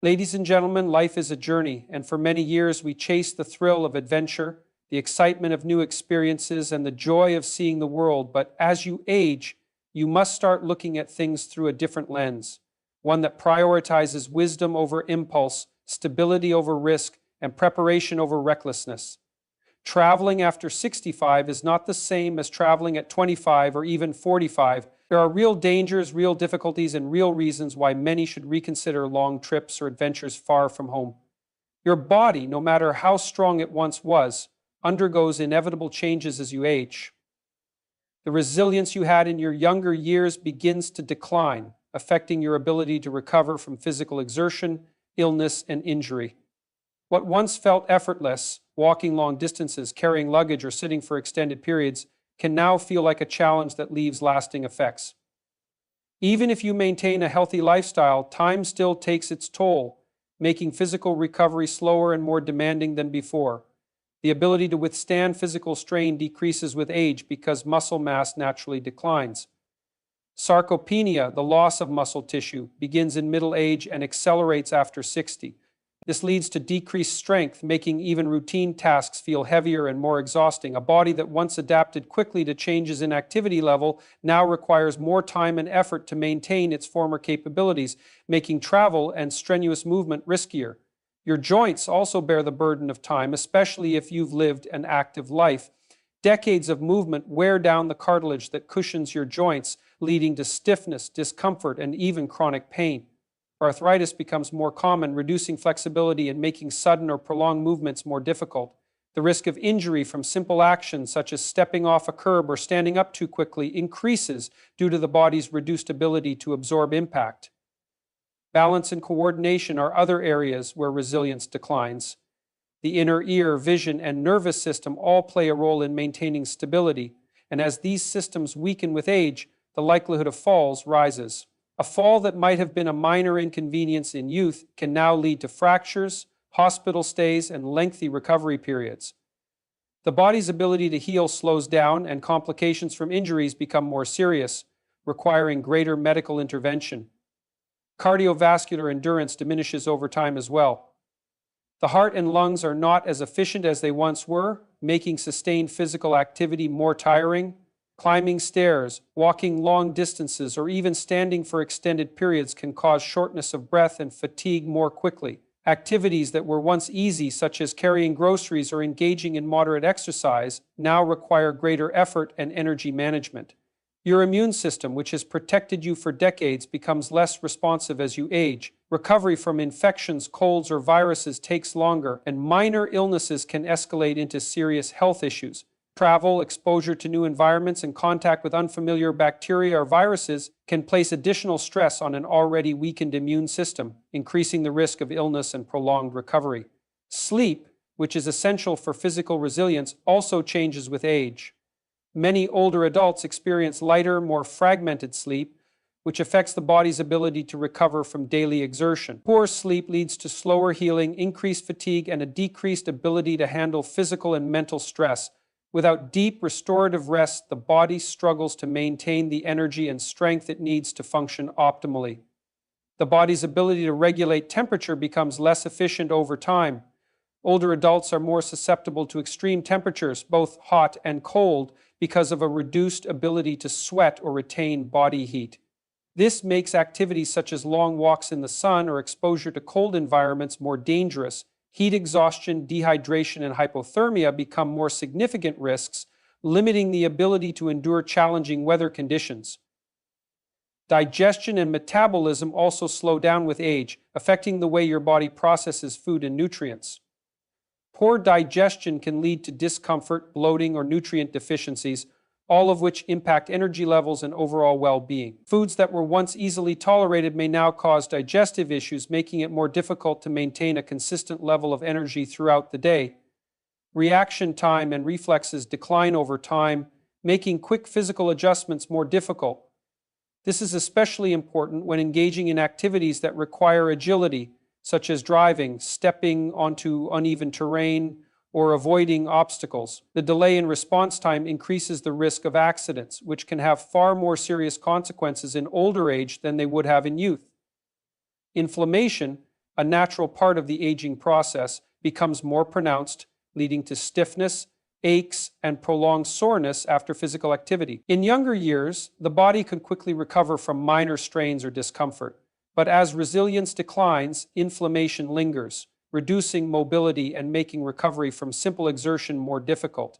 Ladies and gentlemen, life is a journey, and for many years we chased the thrill of adventure, the excitement of new experiences, and the joy of seeing the world. But as you age, you must start looking at things through a different lens, one that prioritizes wisdom over impulse, stability over risk, and preparation over recklessness. Traveling after 65 is not the same as traveling at 25 or even 45. There are real dangers, real difficulties, and real reasons why many should reconsider long trips or adventures far from home. Your body, no matter how strong it once was, undergoes inevitable changes as you age. The resilience you had in your younger years begins to decline, affecting your ability to recover from physical exertion, illness, and injury. What once felt effortless, walking long distances, carrying luggage, or sitting for extended periods, can now feel like a challenge that leaves lasting effects. Even if you maintain a healthy lifestyle, time still takes its toll, making physical recovery slower and more demanding than before. The ability to withstand physical strain decreases with age because muscle mass naturally declines. Sarcopenia, the loss of muscle tissue, begins in middle age and accelerates after 60. This leads to decreased strength, making even routine tasks feel heavier and more exhausting. A body that once adapted quickly to changes in activity level now requires more time and effort to maintain its former capabilities, making travel and strenuous movement riskier. Your joints also bear the burden of time, especially if you've lived an active life. Decades of movement wear down the cartilage that cushions your joints, leading to stiffness, discomfort, and even chronic pain. Arthritis becomes more common, reducing flexibility and making sudden or prolonged movements more difficult. The risk of injury from simple actions such as stepping off a curb or standing up too quickly increases due to the body's reduced ability to absorb impact. Balance and coordination are other areas where resilience declines. The inner ear, vision, and nervous system all play a role in maintaining stability, and as these systems weaken with age, the likelihood of falls rises. A fall that might have been a minor inconvenience in youth can now lead to fractures, hospital stays, and lengthy recovery periods. The body's ability to heal slows down, and complications from injuries become more serious, requiring greater medical intervention. Cardiovascular endurance diminishes over time as well. The heart and lungs are not as efficient as they once were, making sustained physical activity more tiring. Climbing stairs, walking long distances, or even standing for extended periods can cause shortness of breath and fatigue more quickly. Activities that were once easy, such as carrying groceries or engaging in moderate exercise, now require greater effort and energy management. Your immune system, which has protected you for decades, becomes less responsive as you age. Recovery from infections, colds, or viruses takes longer, and minor illnesses can escalate into serious health issues. Travel, exposure to new environments, and contact with unfamiliar bacteria or viruses can place additional stress on an already weakened immune system, increasing the risk of illness and prolonged recovery. Sleep, which is essential for physical resilience, also changes with age. Many older adults experience lighter, more fragmented sleep, which affects the body's ability to recover from daily exertion. Poor sleep leads to slower healing, increased fatigue, and a decreased ability to handle physical and mental stress. Without deep restorative rest, the body struggles to maintain the energy and strength it needs to function optimally. The body's ability to regulate temperature becomes less efficient over time. Older adults are more susceptible to extreme temperatures, both hot and cold, because of a reduced ability to sweat or retain body heat. This makes activities such as long walks in the sun or exposure to cold environments more dangerous. Heat exhaustion, dehydration, and hypothermia become more significant risks, limiting the ability to endure challenging weather conditions. Digestion and metabolism also slow down with age, affecting the way your body processes food and nutrients. Poor digestion can lead to discomfort, bloating, or nutrient deficiencies, all of which impact energy levels and overall well-being. Foods that were once easily tolerated may now cause digestive issues, making it more difficult to maintain a consistent level of energy throughout the day. Reaction time and reflexes decline over time, making quick physical adjustments more difficult. This is especially important when engaging in activities that require agility, such as driving, stepping onto uneven terrain, or avoiding obstacles. The delay in response time increases the risk of accidents, which can have far more serious consequences in older age than they would have in youth. Inflammation, a natural part of the aging process, becomes more pronounced, leading to stiffness, aches, and prolonged soreness after physical activity. In younger years, the body can quickly recover from minor strains or discomfort, but as resilience declines, inflammation lingers, reducing mobility and making recovery from simple exertion more difficult.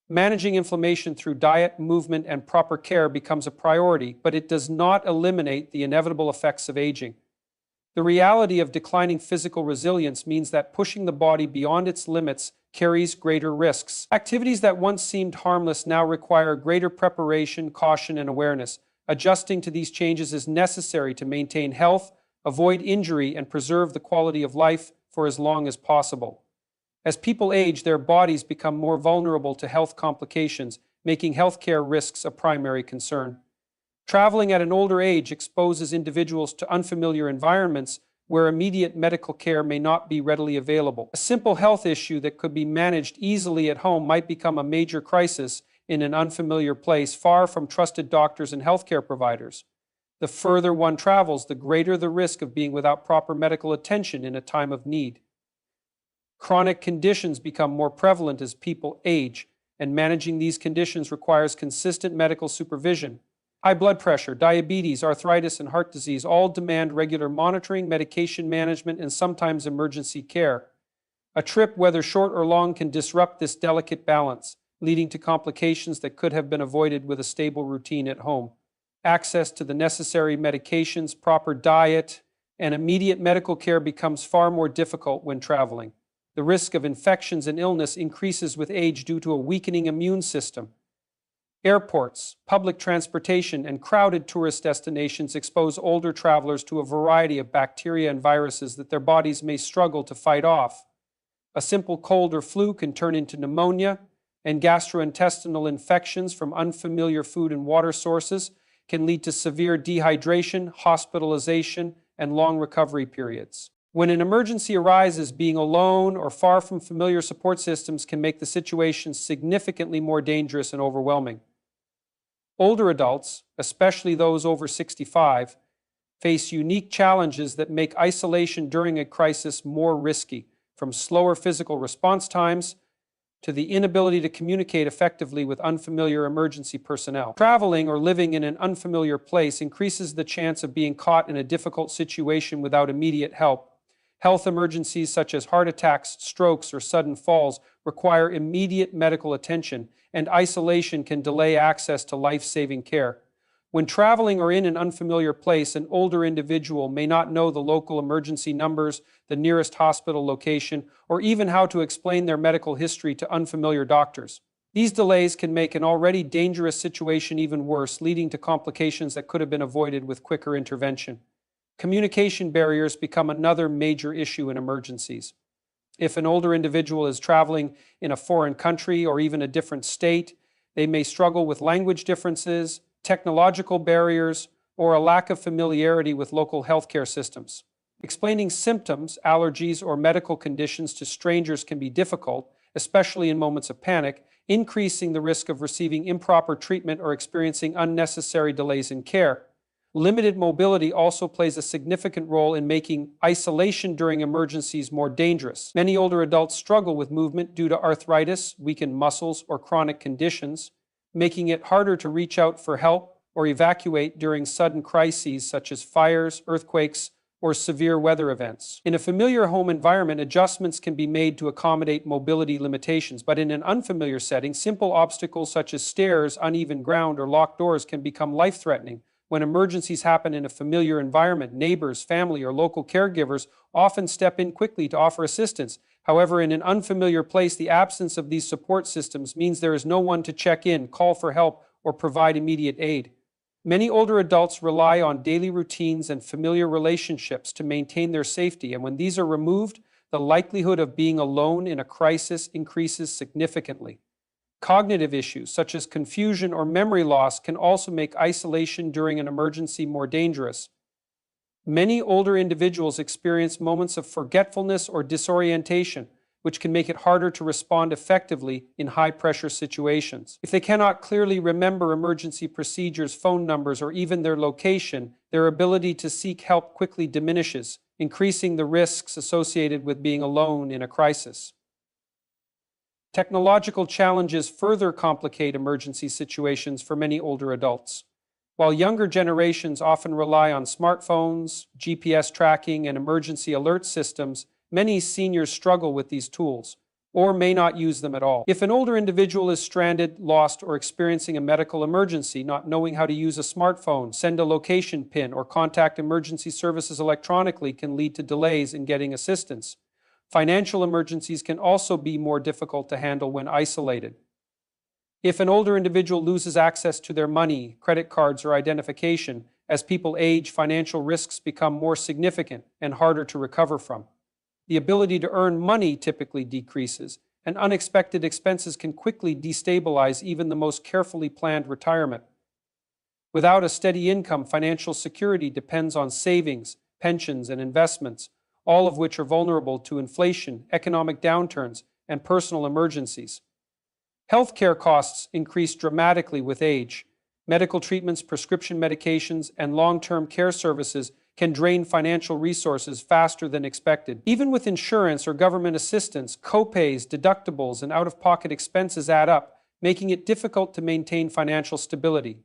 Managing inflammation through diet, movement, and proper care becomes a priority, but it does not eliminate the inevitable effects of aging. The reality of declining physical resilience means that pushing the body beyond its limits carries greater risks. Activities that once seemed harmless now require greater preparation, caution, and awareness. Adjusting to these changes is necessary to maintain health, avoid injury, and preserve the quality of life for as long as possible. As people age, their bodies become more vulnerable to health complications, making healthcare risks a primary concern. Traveling at an older age exposes individuals to unfamiliar environments where immediate medical care may not be readily available. A simple health issue that could be managed easily at home might become a major crisis in an unfamiliar place far from trusted doctors and healthcare providers. The further one travels, the greater the risk of being without proper medical attention in a time of need. Chronic conditions become more prevalent as people age, and managing these conditions requires consistent medical supervision. High blood pressure, diabetes, arthritis, and heart disease all demand regular monitoring, medication management, and sometimes emergency care. A trip, whether short or long, can disrupt this delicate balance, leading to complications that could have been avoided with a stable routine at home. Access to the necessary medications, proper diet, and immediate medical care becomes far more difficult when traveling. The risk of infections and illness increases with age due to a weakening immune system. Airports, public transportation, and crowded tourist destinations expose older travelers to a variety of bacteria and viruses that their bodies may struggle to fight off. A simple cold or flu can turn into pneumonia, and gastrointestinal infections from unfamiliar food and water sources can lead to severe dehydration, hospitalization, and long recovery periods. When an emergency arises, being alone or far from familiar support systems can make the situation significantly more dangerous and overwhelming. Older adults, especially those over 65, face unique challenges that make isolation during a crisis more risky, from slower physical response times to the inability to communicate effectively with unfamiliar emergency personnel. Traveling or living in an unfamiliar place increases the chance of being caught in a difficult situation without immediate help. Health emergencies such as heart attacks, strokes, or sudden falls require immediate medical attention, and isolation can delay access to life-saving care. When traveling or in an unfamiliar place, an older individual may not know the local emergency numbers, the nearest hospital location, or even how to explain their medical history to unfamiliar doctors. These delays can make an already dangerous situation even worse, leading to complications that could have been avoided with quicker intervention. Communication barriers become another major issue in emergencies. If an older individual is traveling in a foreign country or even a different state, they may struggle with language differences, technological barriers, or a lack of familiarity with local healthcare systems. Explaining symptoms, allergies, or medical conditions to strangers can be difficult, especially in moments of panic, increasing the risk of receiving improper treatment or experiencing unnecessary delays in care. Limited mobility also plays a significant role in making isolation during emergencies more dangerous. Many older adults struggle with movement due to arthritis, weakened muscles, or chronic conditions, making it harder to reach out for help or evacuate during sudden crises such as fires, earthquakes, or severe weather events. In a familiar home environment, adjustments can be made to accommodate mobility limitations, but in an unfamiliar setting, simple obstacles such as stairs, uneven ground, or locked doors can become life-threatening. When emergencies happen in a familiar environment, neighbors, family, or local caregivers often step in quickly to offer assistance. However, in an unfamiliar place, the absence of these support systems means there is no one to check in, call for help, or provide immediate aid. Many older adults rely on daily routines and familiar relationships to maintain their safety, and when these are removed, the likelihood of being alone in a crisis increases significantly. Cognitive issues, such as confusion or memory loss, can also make isolation during an emergency more dangerous. Many older individuals experience moments of forgetfulness or disorientation, which can make it harder to respond effectively in high-pressure situations. If they cannot clearly remember emergency procedures, phone numbers, or even their location, their ability to seek help quickly diminishes, increasing the risks associated with being alone in a crisis. Technological challenges further complicate emergency situations for many older adults. While younger generations often rely on smartphones, GPS tracking, and emergency alert systems, many seniors struggle with these tools, or may not use them at all. If an older individual is stranded, lost, or experiencing a medical emergency, not knowing how to use a smartphone, send a location pin, or contact emergency services electronically can lead to delays in getting assistance. Financial emergencies can also be more difficult to handle when isolated. If an older individual loses access to their money, credit cards, or identification, as people age, financial risks become more significant and harder to recover from. The ability to earn money typically decreases, and unexpected expenses can quickly destabilize even the most carefully planned retirement. Without a steady income, financial security depends on savings, pensions, and investments, all of which are vulnerable to inflation, economic downturns, and personal emergencies. Healthcare costs increase dramatically with age. Medical treatments, prescription medications, and long-term care services can drain financial resources faster than expected. Even with insurance or government assistance, copays, deductibles, and out-of-pocket expenses add up, making it difficult to maintain financial stability.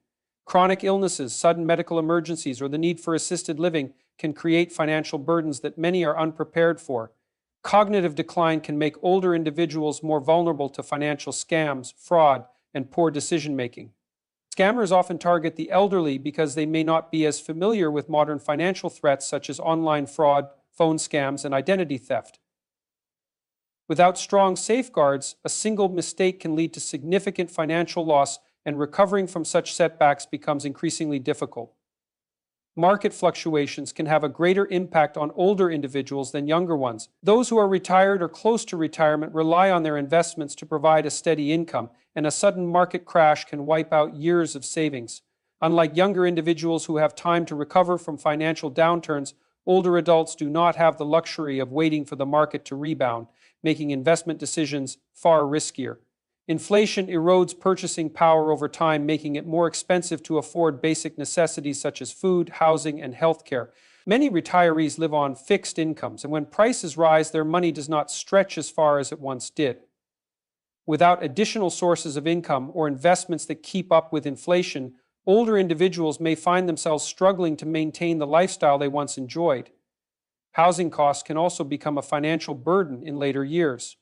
Chronic illnesses, sudden medical emergencies, or the need for assisted living can create financial burdens that many are unprepared for. Cognitive decline can make older individuals more vulnerable to financial scams, fraud, and poor decision-making. Scammers often target the elderly because they may not be as familiar with modern financial threats such as online fraud, phone scams, and identity theft. Without strong safeguards, a single mistake can lead to significant financial loss, and recovering from such setbacks becomes increasingly difficult. Market fluctuations can have a greater impact on older individuals than younger ones. Those who are retired or close to retirement rely on their investments to provide a steady income, and a sudden market crash can wipe out years of savings. Unlike younger individuals who have time to recover from financial downturns, older adults do not have the luxury of waiting for the market to rebound, making investment decisions far riskier. Inflation erodes purchasing power over time, making it more expensive to afford basic necessities such as food, housing, and healthcare. Many retirees live on fixed incomes, and when prices rise, their money does not stretch as far as it once did. Without additional sources of income or investments that keep up with inflation, older individuals may find themselves struggling to maintain the lifestyle they once enjoyed. Housing costs can also become a financial burden in later years.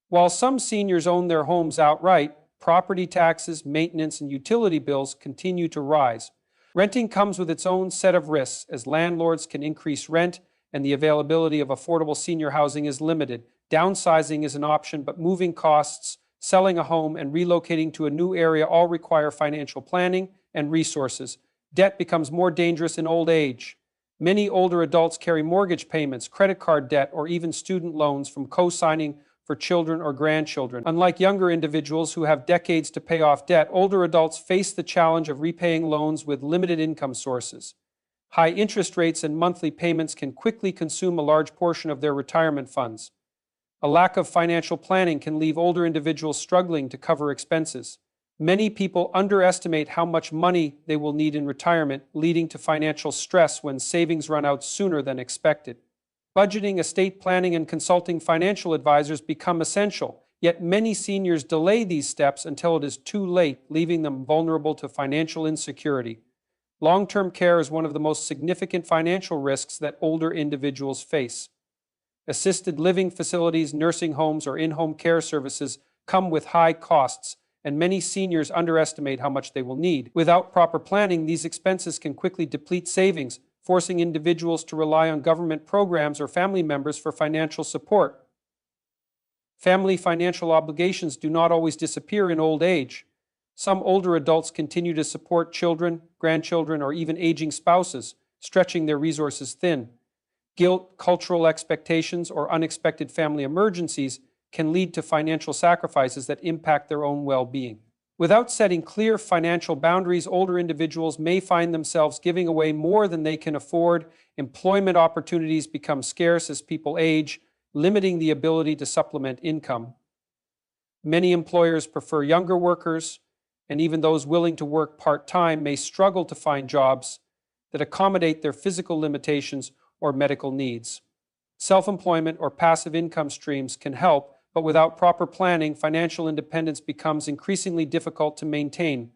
While some seniors own their homes outright, property taxes, maintenance, and utility bills continue to rise. Renting comes with its own set of risks, as landlords can increase rent and the availability of affordable senior housing is limited. Downsizing is an option, but moving costs, selling a home, and relocating to a new area all require financial planning and resources. Debt becomes more dangerous in old age. Many older adults carry mortgage payments, credit card debt, or even student loans from co-signing for children or grandchildren. Unlike younger individuals who have decades to pay off debt, older adults face the challenge of repaying loans with limited income sources. High interest rates and monthly payments can quickly consume a large portion of their retirement funds. A lack of financial planning can leave older individuals struggling to cover expenses. Many people underestimate how much money they will need in retirement, leading to financial stress when savings run out sooner than expected. Budgeting, estate planning, and consulting financial advisors become essential, yet many seniors delay these steps until it is too late, leaving them vulnerable to financial insecurity. Long-term care is one of the most significant financial risks that older individuals face. Assisted living facilities, nursing homes, or in-home care services come with high costs, and many seniors underestimate how much they will need. Without proper planning, these expenses can quickly deplete savings, forcing individuals to rely on government programs or family members for financial support. Family financial obligations do not always disappear in old age. Some older adults continue to support children, grandchildren, or even aging spouses, stretching their resources thin. Guilt, cultural expectations, or unexpected family emergencies can lead to financial sacrifices that impact their own well-being. Without setting clear financial boundaries, older individuals may find themselves giving away more than they can afford. Employment opportunities become scarce as people age, limiting the ability to supplement income. Many employers prefer younger workers, and even those willing to work part-time may struggle to find jobs that accommodate their physical limitations or medical needs. Self-employment or passive income streams can help, but without proper planning, financial independence becomes increasingly difficult to maintain.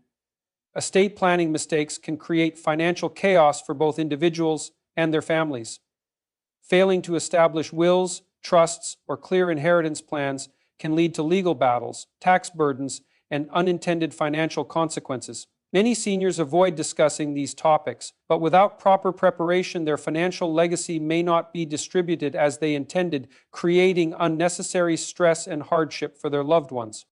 Estate planning mistakes can create financial chaos for both individuals and their families. Failing to establish wills, trusts, or clear inheritance plans can lead to legal battles, tax burdens, and unintended financial consequences. Many seniors avoid discussing these topics, but without proper preparation, their financial legacy may not be distributed as they intended, creating unnecessary stress and hardship for their loved ones.